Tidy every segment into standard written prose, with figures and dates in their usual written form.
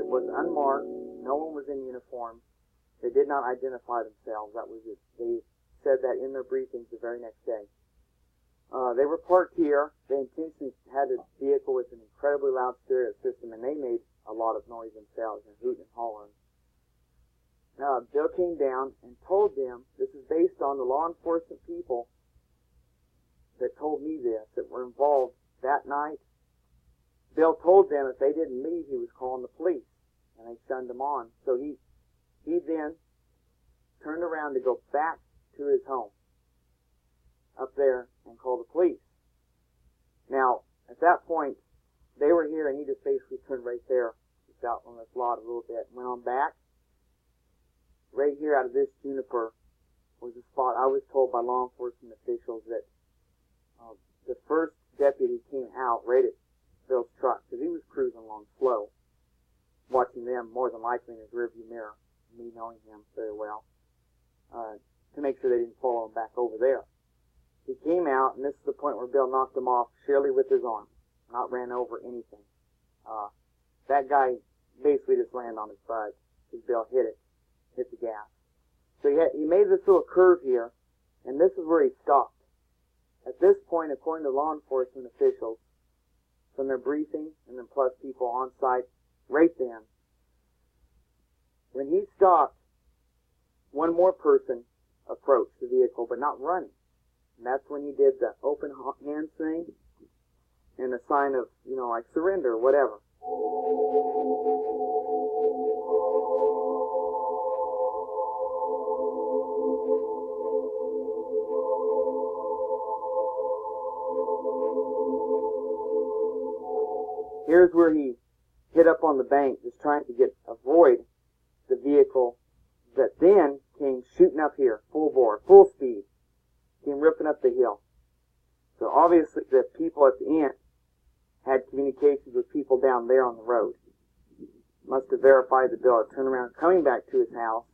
It was unmarked. No one was in uniform. They did not identify themselves. That was it. They said that in their briefings the very next day. They were parked here. They intentionally had a vehicle with an incredibly loud stereo system, and they made a lot of noise themselves and hooting and hollering. Bill came down and told them, this is based on the law enforcement people that told me this, that were involved that night. Bill told them if they didn't leave, he was calling the police, and they shunned him on. So he then turned around to go back to his home up there and call the police. Now, at that point, they were here, and he just basically turned right there, just out on this lot a little bit, and went on back. Right here out of this juniper was a spot I was told by law enforcement officials that the first deputy came out right at Bill's truck, because he was cruising along slow, watching them more than likely in his rearview mirror, me knowing him very well, to make sure they didn't follow him back over there. He came out, and this is the point where Bill knocked him off surely with his arm, not ran over anything. That guy basically just landed on his butt because Bill hit the gas. So he made this little curve here, and this is where he stopped. At this point, according to law enforcement officials, from their briefing, and then plus people on site, right then, when he stopped, one more person approached the vehicle, but not running. And that's when he did the open hands thing, and a sign of, like surrender or whatever. Here's where he hit up on the bank, just trying to avoid the vehicle that then came shooting up here, full bore, full speed, came ripping up the hill. So obviously the people at the end had communications with people down there on the road. Must have verified the Bill had turned around, coming back to his house.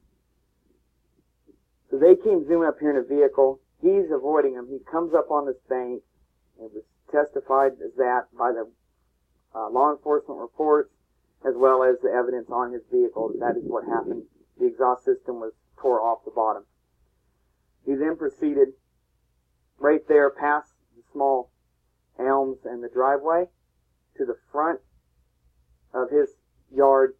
So they came zooming up here in a vehicle. He's avoiding them. He comes up on this bank. It was testified as that by the law enforcement reports, as well as the evidence on his vehicle. That is what happened. The exhaust system was tore off the bottom. He then proceeded right there past the small elms and the driveway to the front of his yard.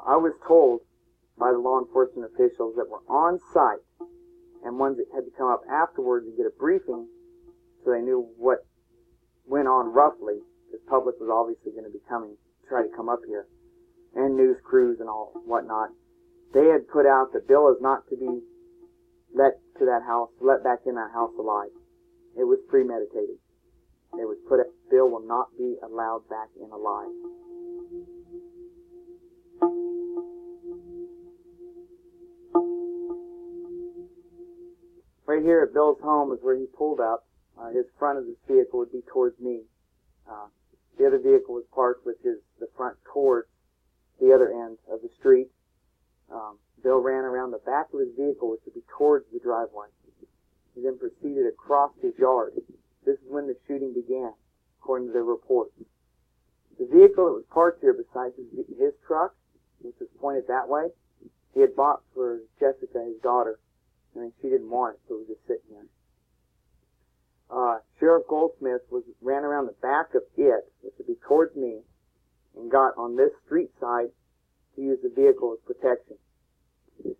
I was told by the law enforcement officials that were on site and ones that had to come up afterwards and get a briefing so they knew what went on roughly, because public was obviously going to be coming to try to come up here, and news crews and all whatnot. They had put out that Bill is not to be let back in that house alive. It was premeditated. It was put out, Bill will not be allowed back in alive. Right here at Bill's home is where he pulled up. His front of his vehicle would be towards me. The other vehicle was parked with the front towards the other end of the street. Bill ran around the back of his vehicle, which would be towards the driveway. He then proceeded across his yard. This is when the shooting began, according to the reports. The vehicle that was parked here beside his truck, which was pointed that way, he had bought for Jessica, his daughter. She didn't want it, so it was just sitting there. Sheriff Goldsmith ran around the back of it, which would be towards me, and got on this street side to use the vehicle as protection. At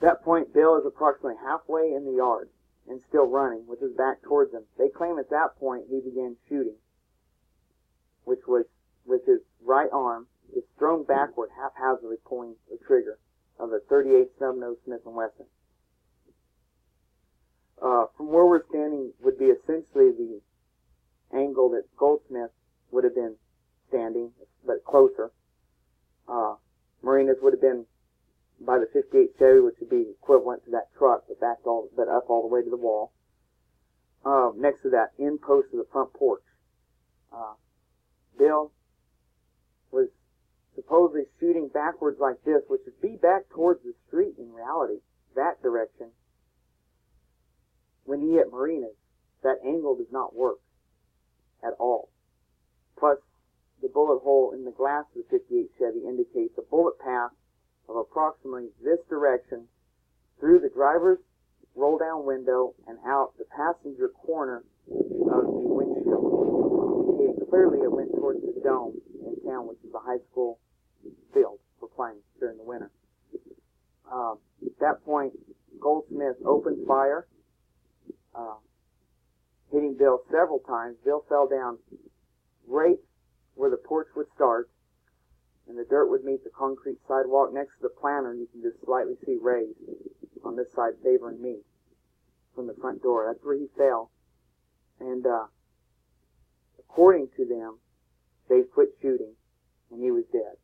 that point, Bill is approximately halfway in the yard and still running with his back towards them. They claim at that point he began shooting, which was with his right arm, just thrown backward, haphazardly pulling the trigger of a .38 snub-nose Smith & Wesson. From where we're standing would be essentially the angle that Goldsmith would have been standing, but closer. Marinas would have been by the 58 Chevy, which would be equivalent to that truck, but up all the way to the wall. Next to that end post of the front porch. Bill was Bills is shooting backwards like this, which would be back towards the street in reality, that direction. When he hit Marinas, that angle does not work at all. Plus, the bullet hole in the glass of the 58 Chevy indicates a bullet path of approximately this direction through the driver's roll-down window and out the passenger corner of the windshield, indicating clearly it went towards the dome in town, which is the high school field for playing during the winter. At that point, Goldsmith opened fire, hitting Bill several times. Bill fell down right where the porch would start, and the dirt would meet the concrete sidewalk next to the planter, and you can just slightly see raised on this side favoring me from the front door. That's where he fell. And according to them, they quit shooting, and he was dead.